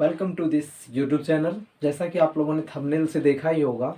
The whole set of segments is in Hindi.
Welcome to this YouTube channel. जैसा कि आप लोगों ने थंबनेल से देखा ही होगा,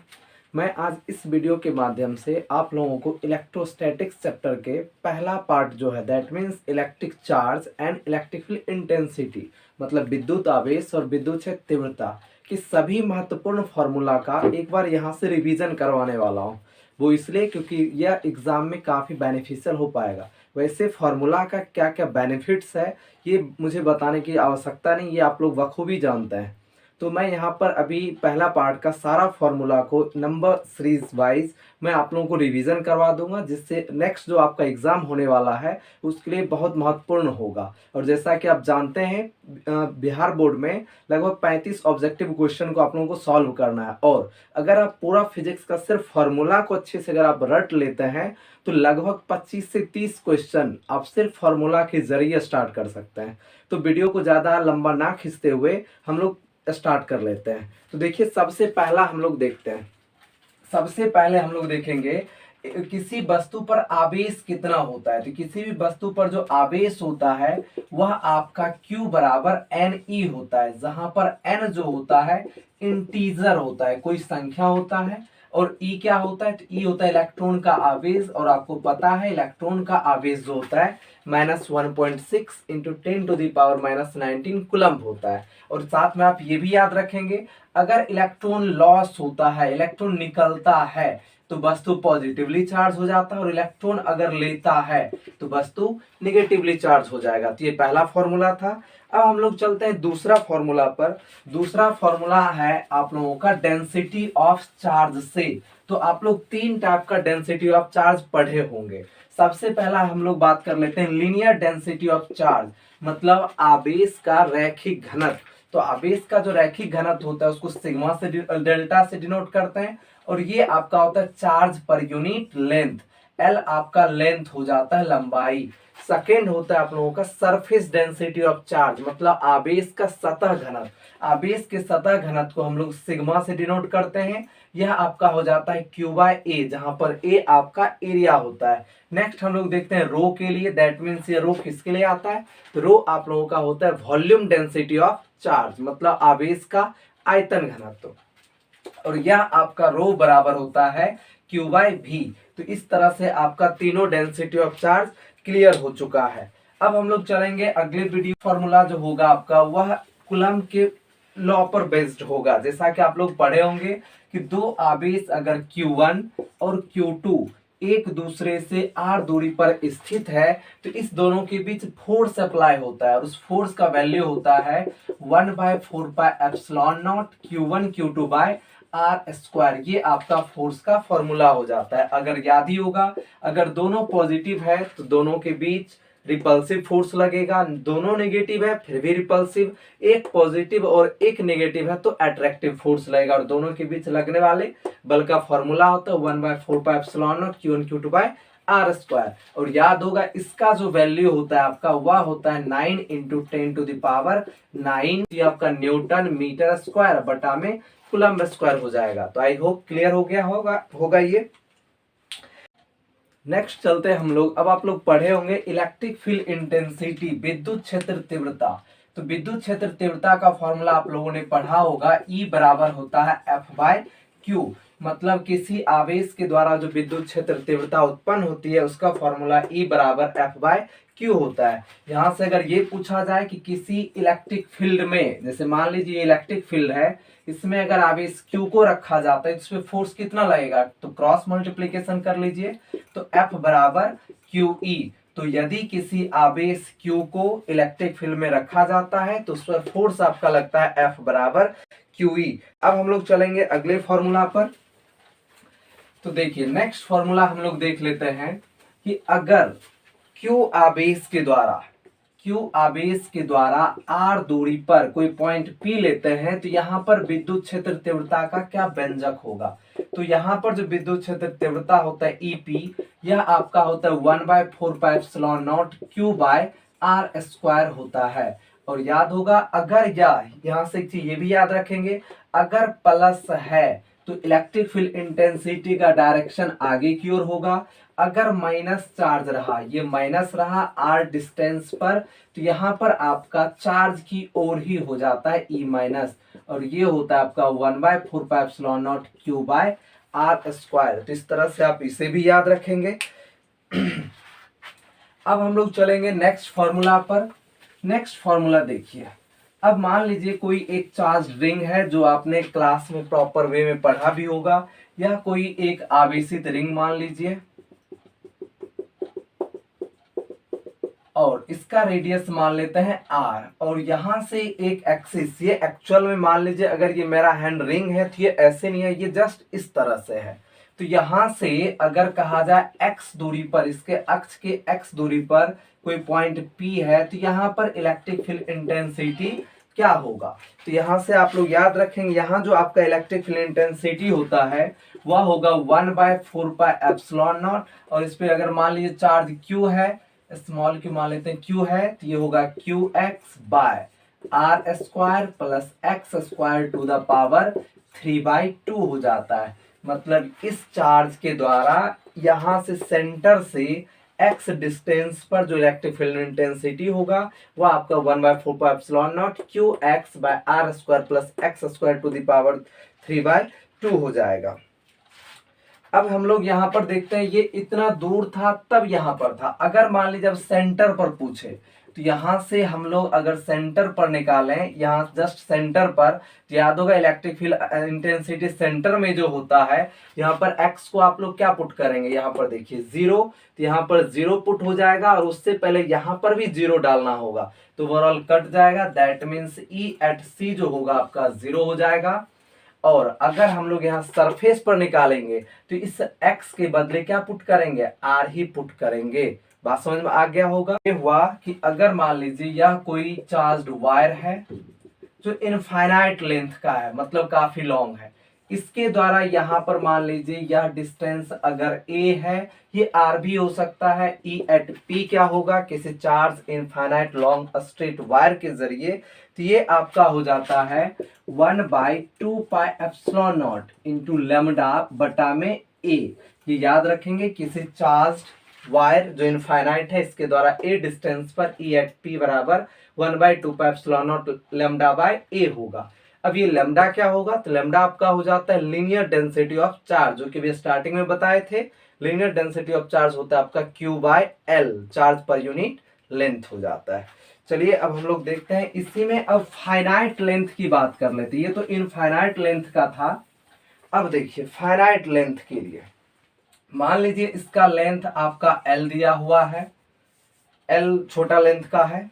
मैं आज इस वीडियो के माध्यम से आप लोगों को इलेक्ट्रोस्टैटिक्स चैप्टर के पहला पार्ट जो है that means electric charge and electrical intensity, मतलब विद्युत आवेश और विद्युत क्षेत्र तीव्रता की सभी महत्वपूर्ण फार्मूला का एक बार यहाँ से रिवीजन करवाने वाला हूँ। वो इसलिए क्योंकि यह एग्ज़ाम में काफ़ी बेनिफिशियल हो पाएगा। वैसे फार्मूला का क्या क्या बेनिफिट्स है ये मुझे बताने की आवश्यकता नहीं, ये आप लोग बखूबी जानते हैं। तो मैं यहाँ पर अभी पहला पार्ट का सारा फार्मूला को नंबर सीरीज वाइज मैं आप लोगों को रिवीजन करवा दूंगा, जिससे नेक्स्ट जो आपका एग्ज़ाम होने वाला है उसके लिए बहुत महत्वपूर्ण होगा। और जैसा कि आप जानते हैं बिहार बोर्ड में लगभग 35 ऑब्जेक्टिव क्वेश्चन को आप लोगों को सॉल्व करना है, और अगर आप पूरा फिजिक्स का सिर्फ फार्मूला को अच्छे से अगर आप रट लेते हैं तो लगभग 25 से 30 क्वेश्चन आप सिर्फ फार्मूला के जरिए स्टार्ट कर सकते हैं। तो वीडियो को ज़्यादा लंबा ना खींचते हुए हम लोग स्टार्ट कर लेते हैं। तो देखिए, सबसे पहला हम लोग देखते हैं। सबसे पहले हम लोग देखेंगे किसी वस्तु पर आवेश कितना होता है। तो किसी भी वस्तु पर जो आवेश होता है वह आपका Q बराबर NE होता है, जहां पर N जो होता है इंटीजर होता है, कोई संख्या होता है, और E क्या होता है, तो E होता है इलेक्ट्रॉन का आवेश। और आपको पता है इलेक्ट्रॉन का आवेश जो होता है -1.6 इंटू 10⁻⁻19 कूलम्ब होता है। और साथ में आप ये भी याद रखेंगे, अगर इलेक्ट्रॉन लॉस होता है, इलेक्ट्रॉन निकलता है, तो वस्तु पॉजिटिवली चार्ज हो जाता है, और इलेक्ट्रॉन अगर लेता है तो वस्तु निगेटिवली चार्ज हो जाएगा। तो ये पहला फॉर्मूला था। अब हम लोग चलते हैं दूसरा फॉर्मूला पर। दूसरा फॉर्मूला है आप लोगों का डेंसिटी ऑफ चार्ज से। तो आप लोग तीन टाइप का डेंसिटी ऑफ चार्ज पढ़े होंगे। सबसे पहला हम लोग बात कर लेते हैं लीनियर डेंसिटी ऑफ चार्ज, मतलब आवेश का रैखिक घनत्व। तो आवेश का जो रैखिक घनत्व होता है उसको सिग्मा से डेल्टा से डिनोट करते हैं, और ये आपका होता है charge per unit length. L आपका लेंथ हो जाता है लंबाई। सेकेंड होता है आप लोगों का सरफेस डेंसिटी ऑफ चार्ज, मतलब आवेश का सतह घनत्व। आवेश के सतह घनत्व को हम लोग सिग्मा से डिनोट करते हैं। यह आपका हो जाता है Q बाय ए, जहां पर ए आपका एरिया होता है। नेक्स्ट हम लोग देखते हैं रो के लिए, दैट मीन्स ये रो किसके लिए आता है, तो रो आप लोगों का होता है वॉल्यूम डेंसिटी ऑफ चार्ज, मतलब आवेश का आयतन घनत्व। और यह आपका रो बराबर होता है Q बाय V। तो इस तरह से आपका तीनों डेंसिटी ऑफ चार्ज क्लियर हो चुका है। अब हम लोग चलेंगे अगले वीडियो। फॉर्मूला जो होगा आपका वह कूलम्ब के लॉ पर बेस्ड होगा। जैसा कि आप लोग पढ़े होंगे कि दो आवेश अगर Q1 और Q2 एक दूसरे से r दूरी पर स्थित है तो इस दोनों के बीच फोर्स अप्लाई होता है, और उस फोर्स का वैल्यू होता है 1/4πε0 Q1 Q2 bye r square. ये आपका फोर्स का फॉर्मूला हो जाता है। अगर याद ही होगा, अगर दोनों पॉजिटिव है तो दोनों के बीच रिपल्सिव फोर्स लगेगा, दोनों नेगेटिव है फिर भी रिपल्सिव, एक पॉजिटिव और एक नेगेटिव है तो अट्रैक्टिव फोर्स लगेगा। और दोनों के बीच लगने वाले बल का फॉर्मूला होता है 1/4πε0 Q1 Q2 bye r square. और याद होगा इसका जो वैल्यू होता है आपका वह होता है 9 इंटू 10⁻9। ये आपका न्यूटन मीटर स्क्वायर बटा में कूलम्ब स्क्वायर हो जाएगा। तो आई होप क्लियर हो गया होगा ये। नेक्स्ट चलते हैं हम लोग। अब आप लोग पढ़े होंगे इलेक्ट्रिक फील्ड इंटेंसिटी, विद्युत क्षेत्र तीव्रता। तो विद्युत क्षेत्र तीव्रता का फॉर्मूला आप लोगों ने पढ़ा होगा, E बराबर होता है F/Q। मतलब किसी आवेश के द्वारा जो विद्युत क्षेत्र तीव्रता उत्पन्न होती है उसका फॉर्मूला E बराबर F/Q होता है। यहां से अगर ये पूछा जाए कि किसी इलेक्ट्रिक फील्ड में, जैसे मान लीजिए इलेक्ट्रिक फील्ड है, इसमें अगर आवेश Q को रखा जाता है तो इसमें फोर्स कितना लगेगा, तो क्रॉस मल्टीप्लीकेशन कर लीजिए, तो F बराबर QE। तो यदि किसी आवेश Q को इलेक्ट्रिक फील्ड में रखा जाता है तो उस पर फोर्स आपका लगता है F बराबर QE। अब हम लोग चलेंगे अगले फॉर्मूला पर। तो देखिए नेक्स्ट फॉर्मूला हम लोग देख लेते हैं कि अगर Q आवेश के द्वारा R दूरी पर कोई पॉइंट P लेते हैं तो यहाँ पर विद्युत क्षेत्र तीव्रता का क्या व्यंजक होगा। तो यहाँ पर जो विद्युत क्षेत्र तीव्रता होता है EP, यह आपका होता है 1/4πε0 Q बाय आर स्क्वायर होता है। और याद होगा अगर यहाँ से एक चीज ये भी याद रखेंगे, अगर प्लस है तो इलेक्ट्रिक फील्ड इंटेंसिटी का डायरेक्शन आगे की ओर होगा। अगर माइनस चार्ज रहा, ये माइनस रहा r डिस्टेंस पर, तो यहाँ पर आपका चार्ज की ओर ही हो जाता है E माइनस, और ये होता है आपका 1/4πε0 q बाय r स्क्वायर। तो इस तरह से आप इसे भी याद रखेंगे। अब हम लोग चलेंगे नेक्स्ट फॉर्मूला पर। नेक्स्ट फॉर्मूला देखिए, अब मान लीजिए कोई एक चार्ज रिंग है जो आपने क्लास में प्रॉपर वे में पढ़ा भी होगा, या कोई एक आवेशित रिंग मान लीजिए, और इसका रेडियस मान लेते हैं r, और यहां से एक एक्सिस, ये एक्चुअल में मान लीजिए अगर ये मेरा हैंड रिंग है तो ये ऐसे नहीं है, ये जस्ट इस तरह से है। तो यहां से अगर कहा जाए x दूरी पर, इसके अक्ष के x दूरी पर कोई पॉइंट P है, तो यहाँ पर इलेक्ट्रिक फील्ड इंटेंसिटी क्या होगा। तो यहाँ से आप लोग याद रखेंगे, यहाँ जो आपका इलेक्ट्रिक फील्ड इंटेंसिटी होता है वह होगा 1/4πε0, और इस पे अगर मान लीजिए चार्ज Q है, स्मॉल q मान लेते हैं, Q है, तो ये होगा QX by r square plus x square to the power 3/2 हो जाता है। मतलब इस चार्ज के द्वारा यहाँ से सेंटर से x डिस्टेंस पर जो इलेक्ट्रिक फील्ड इंटेंसिटी होगा वह आपका 1/4πε0 QX by r square plus x square to the power 3/2 हो जाएगा। अब हम लोग यहाँ पर देखते हैं, ये इतना दूर था तब यहाँ पर था। अगर मान लीजिए जब सेंटर पर पूछे, तो यहाँ से हम लोग अगर सेंटर पर निकालें, यहाँ जस्ट सेंटर पर, तो याद होगा इलेक्ट्रिक फील्ड इंटेंसिटी सेंटर में जो होता है, यहाँ पर x को आप लोग क्या पुट करेंगे, यहाँ पर देखिए 0, तो यहाँ पर 0 पुट हो जाएगा, और उससे पहले यहाँ पर भी 0 डालना होगा, तो ओवरऑल कट जाएगा। That means E at C जो होगा आपका 0 हो जाएगा। और अगर हम लोग यहाँ सरफेस पर निकालेंगे तो इस x के बदले क्या पुट करेंगे, r ही पुट करेंगे। बात समझ में आ गया होगा। ये हुआ कि अगर मान लीजिए यह कोई चार्ज्ड वायर है जो इनफाइनाइट लेंथ का है, मतलब काफी लॉन्ग है, इसके द्वारा यहाँ पर मान लीजिए यह डिस्टेंस अगर a है, ये r भी हो सकता है। E एट P क्या होगा, किसी charge infinite long straight wire के जरिए, तो ये आपका हो जाता है 1/2πε0 इंटू लेमडा बटा में a। ये याद रखेंगे, किसी चार्ज वायर जो इनफाइनाइट है इसके द्वारा a डिस्टेंस पर E एट P बराबर 1/2πε0 लेमडा बाय a होगा। अब ये लेमडा क्या होगा, तो लेमडा आपका हो जाता है लीनियर डेंसिटी ऑफ चार्ज, जो कि भी स्टार्टिंग में बताए थे। लीनियर डेंसिटी ऑफ चार्ज होता है आपका Q by L, charge per unit length हो जाता है। चलिए अब हम लोग देखते हैं, इसी में अब फाइनाइट लेंथ की बात कर लेते हैं। ये तो इनफाइनाइट लेंथ का था। अब देखिए फाइनाइट लेंथ के लिए मान लीजिए इसका लेंथ आपका L दिया हुआ है, L छोटा लेंथ का है।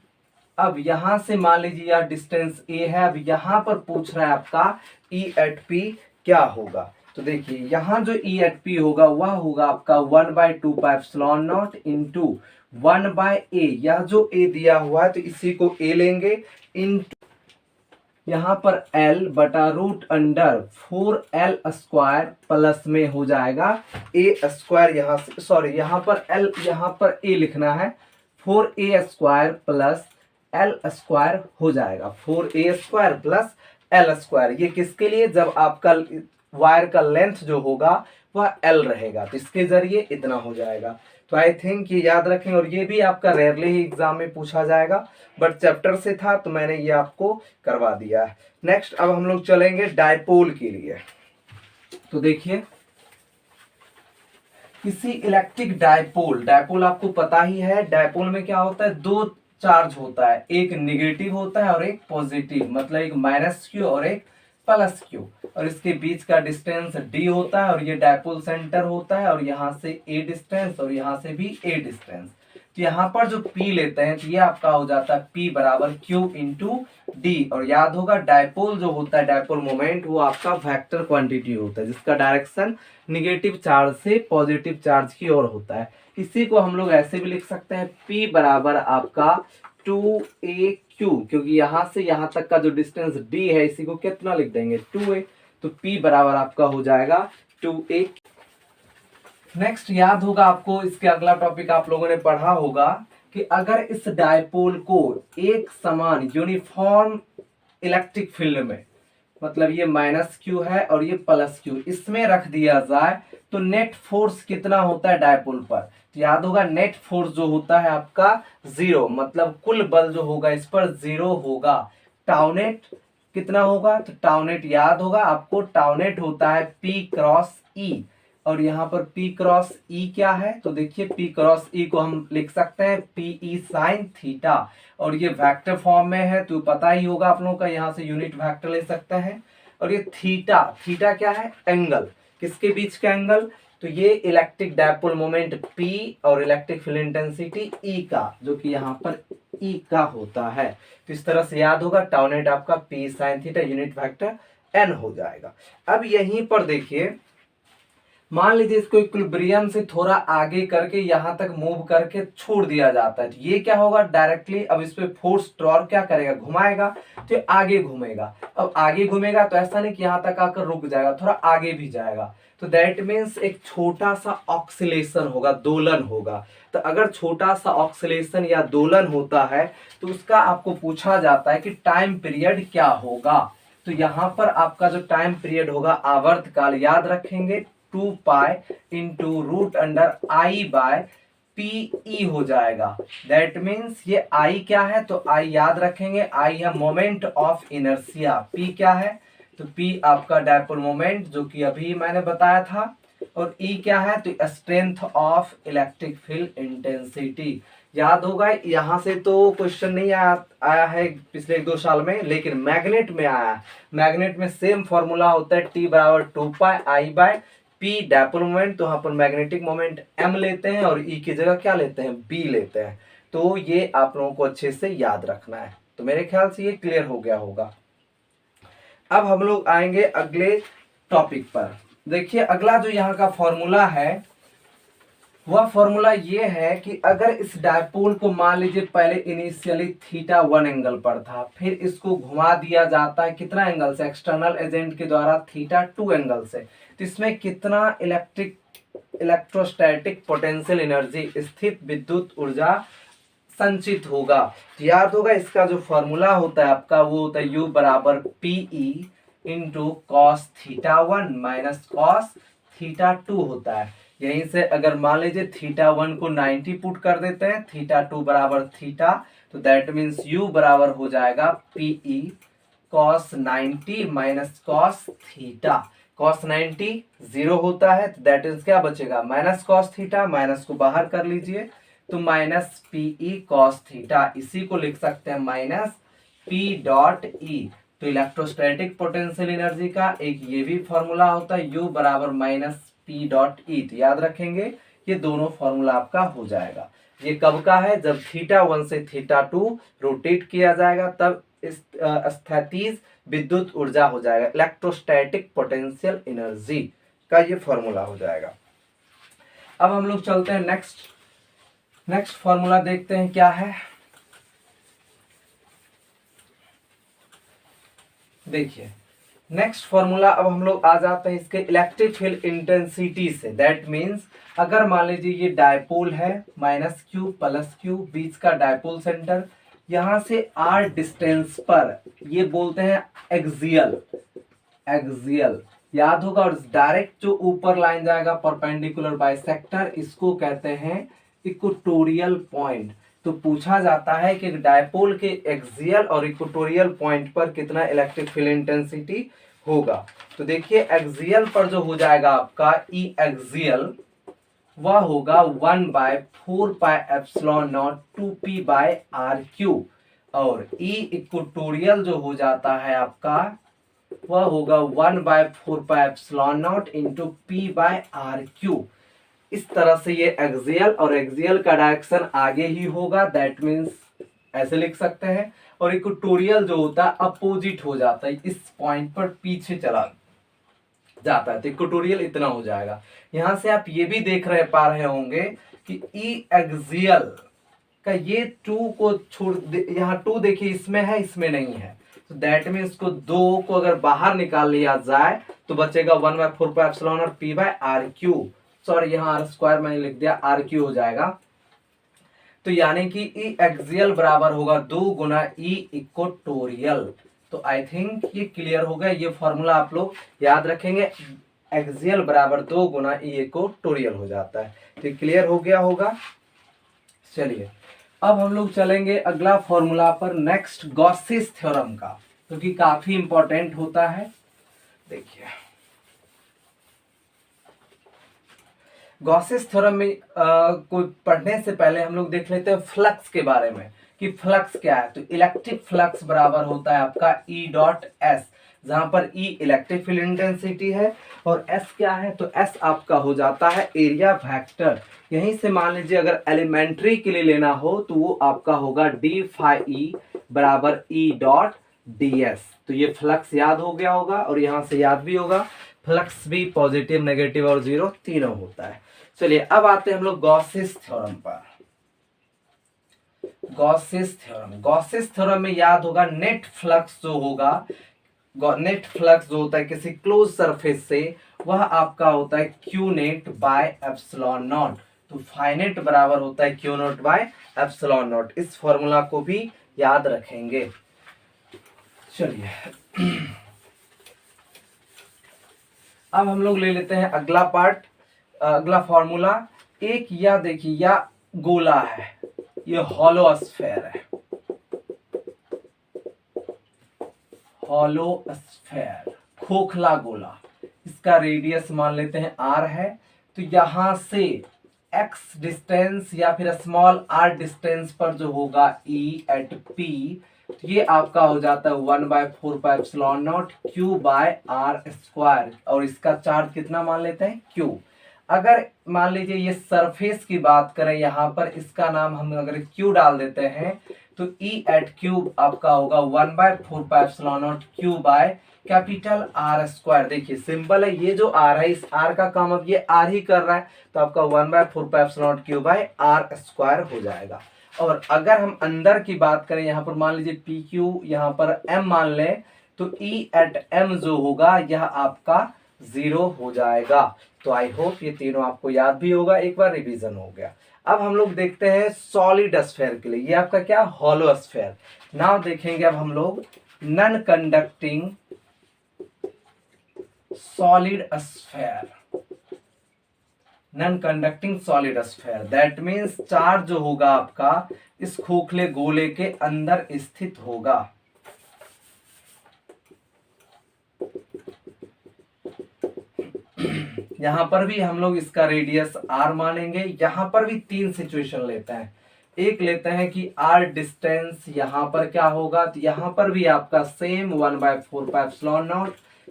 अब यहां से मान लीजिए यह डिस्टेंस A है, अब यहां पर पूछ रहा है आपका E एट P क्या होगा। तो देखिए यहां जो E एट P होगा वह होगा आपका 1/2πε0 इंटू 1/a। यह जो A दिया हुआ है तो इसी को A लेंगे, इंटू यहाँ पर L बटा root under 4L square plus में हो जाएगा A स्क्वायर, यहाँ से सॉरी यहाँ पर L, यहाँ पर A लिखना है, 4A square plus L square हो जाएगा, 4A square plus L square. ये किसके लिए, जब आपका वायर का लेंथ जो होगा वह L रहेगा, तो इसके जरिए इतना हो जाएगा। तो आई थिंक ये याद रखेंगे, और ये भी आपका रेयरली ही एग्जाम में पूछा जाएगा, बट चैप्टर से था तो मैंने ये आपको करवा दिया है। नेक्स्ट अब हम लोग चलेंगे डायपोल के लिए। तो देखिए किसी इलेक्ट्रिक डायपोल, डायपोल आपको पता ही है, डायपोल में क्या होता है, दो चार्ज होता है, एक नेगेटिव होता है और एक पॉजिटिव, मतलब एक माइनस Q और एक प्लस Q, और इसके बीच का डिस्टेंस D होता है, और ये डायपोल सेंटर होता है, और यहाँ से A डिस्टेंस और यहाँ से भी A डिस्टेंस। तो यहाँ पर जो P लेते हैं तो ये आपका हो जाता है P बराबर Q इंटू D। और याद होगा डायपोल जो होता है, डायपोल मोमेंट, वो आपका वेक्टर क्वांटिटी होता है जिसका डायरेक्शन निगेटिव चार्ज से पॉजिटिव चार्ज की ओर होता है। इसी को हम लोग ऐसे भी लिख सकते हैं, P बराबर आपका 2AQ, क्योंकि यहाँ से यहाँ तक का जो डिस्टेंस D है इसी को कितना लिख देंगे 2A, तो P बराबर आपका हो जाएगा 2A। नेक्स्ट याद होगा आपको, इसके अगला टॉपिक आप लोगों ने पढ़ा होगा कि अगर इस डायपोल को एक समान यूनिफॉर्म इलेक्ट्रिक फील्ड में, मतलब ये माइनस क्यू है और ये प्लस क्यू, इसमें रख दिया जाए तो नेट फोर्स कितना होता है डायपोल पर, तो याद होगा नेट फोर्स जो होता है आपका 0, मतलब कुल बल जो होगा इस पर 0 होगा। टाउनेट कितना होगा, तो टाउनेट याद होगा आपको, टाउनेट होता है P क्रॉस E, और यहाँ पर P क्रॉस E क्या है, तो देखिए P क्रॉस E को हम लिख सकते हैं PE साइन थीटा, और ये वेक्टर फॉर्म में है तो पता ही होगा आप लोगों का, यहाँ से यूनिट वेक्टर ले सकते हैं। और ये थीटा, थीटा क्या है, एंगल, किसके बीच का एंगल, तो ये इलेक्ट्रिक डायपोल मोमेंट P और इलेक्ट्रिक फील्ड इंटेंसिटी E का, जो कि यहाँ पर E का होता है। तो इस तरह से याद होगा, टाउनेट आपका P sine theta unit vector N हो जाएगा। अब यहीं पर देखिए, मान लीजिए इसको इक्विलिब्रियम से थोड़ा आगे करके यहां तक मूव करके छोड़ दिया जाता है, तो ये क्या होगा, डायरेक्टली अब इस पे फोर्स टॉर्क क्या करेगा, घुमाएगा, तो आगे घूमेगा। अब आगे घूमेगा तो ऐसा नहीं कि यहां तक आकर रुक जाएगा, थोड़ा आगे भी जाएगा, तो दैट मीन्स एक छोटा सा ऑक्सीलेशन होगा, दोलन होगा। तो अगर छोटा सा ऑक्सीलेशन या दोलन होता है तो उसका आपको पूछा जाता है कि टाइम पीरियड क्या होगा, तो यहां पर आपका जो टाइम पीरियड होगा, आवर्त काल याद रखेंगे 2 पाई इंटू रूट अंडर आई बाय PE हो जाएगा। दैट मीन्स ये I क्या है, तो I याद रखेंगे, I है मोमेंट ऑफ इनर्शिया, P क्या है, तो P आपका डायपोल मोमेंट जो कि अभी मैंने बताया था, और E क्या है, तो strength of electric field intensity. याद होगा, यहां से तो क्वेश्चन नहीं आया है पिछले 1-2 साल में, लेकिन मैग्नेट में आया। मैग्नेट में सेम फॉर्मूला होता है, T बराबर 2 pi I by P dipole moment, तो यहाँ पर मैग्नेटिक मोमेंट M लेते हैं और E की जगह क्या लेते हैं, B लेते हैं। तो ये आप लोगों को अच्छे से याद रखना है। तो मेरे ख्याल से ये क्लियर हो गया होगा। अब हम लोग आएंगे अगले टॉपिक पर। देखिए अगला जो यहाँ का फॉर्मूला है, वह फॉर्मूला ये है कि अगर इस डायपोल को मान लीजिए पहले इनिशियली थीटा 1 एंगल पर था, फिर इसको घुमा दिया जाता है कितना एंगल से, एक्सटर्नल एजेंट के द्वारा थीटा 2 एंगल से, तो इसमें कितना इलेक्ट्रोस्टैटिक पोटेंशियल एनर्जी, स्थित विद्युत ऊर्जा संचित होगा। तो याद होगा इसका जो फॉर्मूला होता है आपका, वो होता है U बराबर PE into cos theta 1 minus cos theta 2 होता है। यहीं से अगर मान लीजिए थीटा 1 को 90 पुट कर देते हैं, थीटा 2 बराबर थीटा, तो दैट मीन्स U बराबर हो जाएगा PE cos 90 minus cos theta. Cos 90 0 होता है, तो दैट मीन्स क्या बचेगा, माइनस कॉस थीटा, माइनस को बाहर कर लीजिए तो माइनस PE कॉस थीटा, इसी को लिख सकते हैं माइनस P डॉट E। तो इलेक्ट्रोस्टैटिक पोटेंशियल एनर्जी का एक ये भी फॉर्मूला होता है, U बराबर माइनस P डॉट E। तो याद रखेंगे ये दोनों फॉर्मूला आपका हो जाएगा। ये कब का है, जब थीटा 1 से थीटा 2 रोटेट किया जाएगा, तब इस स्थितिज विद्युत ऊर्जा हो जाएगा, इलेक्ट्रोस्टैटिक पोटेंशियल एनर्जी का ये फॉर्मूला हो जाएगा। अब हम लोग चलते हैं नेक्स्ट फॉर्मूला देखते हैं क्या है। देखिए नेक्स्ट फॉर्मूला, अब हम लोग आ जाते हैं इसके इलेक्ट्रिक फील्ड इंटेंसिटी से। दैट मीन्स अगर मान लीजिए ये डायपोल है, माइनस क्यू प्लस क्यू, बीच का डायपोल सेंटर, यहां से R डिस्टेंस पर, ये बोलते हैं एक्सियल, याद होगा। और डायरेक्ट जो ऊपर लाइन जाएगा परपेंडिकुलर बाइसेक्टर, इसको कहते हैं इक्वेटोरियल पॉइंट। तो पूछा जाता है कि डायपोल के एक्सियल और इक्वेटोरियल पॉइंट पर कितना इलेक्ट्रिक फील्ड इंटेंसिटी होगा। तो देखिए एक्सियल पर जो हो जाएगा आपका E एक्सियल, वह होगा 1/4 pi epsilon naught 2P by RQ, और E इक्वेटोरियल जो हो जाता है आपका, वह होगा 1/4 pi epsilon naught into P by RQ। इस तरह से ये एक्सियल, और एक्सियल का डायरेक्शन आगे ही होगा, दैट मीन्स ऐसे लिख सकते हैं। और इक्वेटोरियल जो होता है अपोजिट हो जाता है, इस पॉइंट पर पीछे चला जाता है, तो इक्वेटोरियल इतना हो जाएगा। यहां से आप ये भी देख पा रहे होंगे कि E एक्सियल का ये 2 को छोड़, यहाँ 2 देखिए इसमें है, इसमें नहीं है, तो दैट मीन्स इसको 2 को अगर बाहर निकाल लिया जाए तो बचेगा 1/4 पाई एप्सिलॉन और P बाय RQ। सॉरी यहाँ R स्क्वायर मैंने लिख दिया, RQ हो जाएगा। तो यानी कि E एक्सियल बराबर होगा 2 गुना E इक्वेटोरियल। तो आई थिंक ये क्लियर हो गया। ये फॉर्मूला आप लोग याद रखेंगे, एक्सियल बराबर 2 गुना ई इक्वेटोरियल हो जाता है। तो क्लियर हो गया होगा। चलिए अब हम लोग चलेंगे अगला फॉर्मूला पर, नेक्स्ट गॉसिस थ्योरम का, क्योंकि काफी इंपॉर्टेंट होता है। देखिए गॉसिस थ्योरम में को पढ़ने से पहले हम लोग देख लेते हैं फ्लक्स के बारे में कि फ्लक्स क्या है। तो इलेक्ट्रिक फ्लक्स बराबर होता है आपका ई डॉट एस, जहां पर ई इलेक्ट्रिक फील्ड इंटेंसिटी है और एस क्या है, तो एस आपका हो जाता है एरिया वेक्टर। यहीं से मान लीजिए अगर एलिमेंट्री के लिए लेना हो तो वो आपका होगा डी फाई ई बराबर ई डॉट डी एस। तो ये फ्लक्स याद हो गया होगा और यहां से याद भी होगा, फ्लक्स भी पॉजिटिव नेगेटिव और जीरो तीनों होता है। चलिए अब आते हैं हम लोग गॉसिस थ्योरम पर। गॉसिस थ्योरम में याद होगा नेट फ्लक्स जो होगा, नेट फ्लक्स जो होता है किसी क्लोज सरफेस से, वह आपका होता है Q net by epsilon not. तो फाइनेट बराबर होता है Q not by epsilon not. इस फॉर्मूला को भी याद रखेंगे। चलिए अब हम लोग ले लेते हैं अगला पार्ट, अगला फॉर्मूला। एक या देखिए या गोला है, ये हॉलो स्फेयर है, हॉलो स्फेयर खोखला गोला, इसका रेडियस मान लेते हैं r है। तो यहां से x डिस्टेंस या फिर स्मॉल r डिस्टेंस पर जो होगा E एट P, तो ये आपका हो जाता है 1/4πε0 Q बाय आर स्क्वायर, और इसका चार्ज कितना मान लेते हैं Q। अगर मान लीजिए ये सरफेस की बात करें, यहाँ पर इसका नाम हम अगर Q डाल देते हैं तो E एट Q आपका होगा 1/4πε0 Q by capital R square. देखिए सिंपल है, ये जो R है इस R का काम अब ये R ही कर रहा है, तो आपका 1/4πε0 Q बाय R स्क्वायर हो जाएगा। और अगर हम अंदर की बात करें, यहाँ पर मान लीजिए पी क्यू यहाँ पर m मान लें, तो E एट m जो होगा यह आपका 0 हो जाएगा। तो आई होप ये तीनों आपको याद भी होगा, एक बार रिवीजन हो गया। अब हम लोग देखते हैं सॉलिड स्फेयर के लिए, ये आपका क्या हॉलो स्फेयर। नाउ देखेंगे अब हम लोग non conducting solid sphere, non conducting solid sphere, that means charge जो होगा आपका इस खोखले गोले के अंदर स्थित होगा। यहां पर भी हम लोग इसका रेडियस r मानेंगे। यहां पर भी तीन सिचुएशन लेते हैं, एक लेते हैं कि r डिस्टेंस यहां पर क्या होगा, तो यहां पर भी आपका same 1/4πε0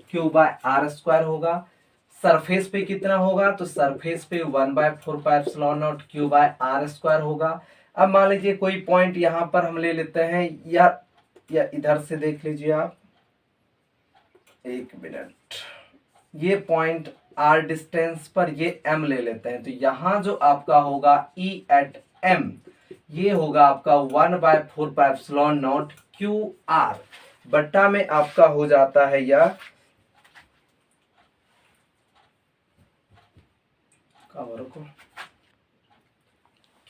Q by r square होगा। सरफेस पे कितना होगा, तो सरफेस पे 1/4πε0 Q बाय आर स्क्वायर होगा। अब मान लीजिए कोई पॉइंट यहां पर हम ले लेते हैं, या इधर से देख लीजिए आप, एक मिनट, ये पॉइंट r डिस्टेंस पर ये m ले लेते हैं। तो यहां जो आपका होगा E एट m, ये होगा आपका 1/4πε0 QR बट्टा में आपका हो जाता है यह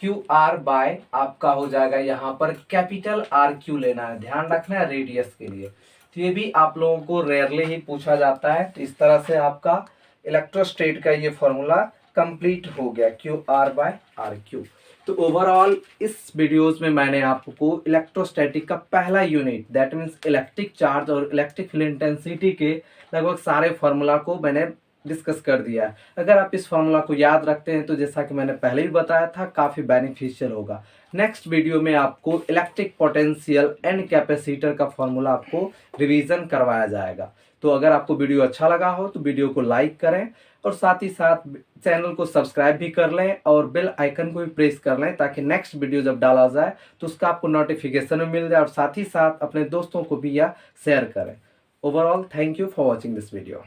QR बाय आपका हो जाएगा, यहाँ पर कैपिटल RQ लेना है, ध्यान रखना है रेडियस के लिए। तो ये भी आप लोगों को रेयरली ही पूछा जाता है। तो इस तरह से आपका इलेक्ट्रोस्टेट का ये फॉर्मूला कंप्लीट हो गया, QR बाय RQ। तो ओवरऑल इस वीडियोस में मैंने आपको इलेक्ट्रोस्टैटिक का पहला unit, that means electric charge और इलेक्ट्रिक फील्ड इंटेंसिटी के लगभग सारे फॉर्मूला को मैंने डिस्कस कर दिया है। अगर आप इस फॉर्मूला को याद रखते हैं तो जैसा कि मैंने पहले भी बताया था, काफ़ी बेनिफिशियल होगा। नेक्स्ट वीडियो में आपको इलेक्ट्रिक पोटेंशियल एंड कैपेसिटर का फॉर्मूला आपको रिवीजन करवाया जाएगा। तो अगर आपको वीडियो अच्छा लगा हो तो वीडियो को लाइक करें और साथ ही साथ चैनल को सब्सक्राइब भी कर लें और बेल आइकन को भी प्रेस कर लें, ताकि नेक्स्ट वीडियो जब डाला जाए तो उसका आपको नोटिफिकेशन मिल जाए, और साथ ही साथ अपने दोस्तों को भी यह शेयर करें। Overall thank you for watching this video.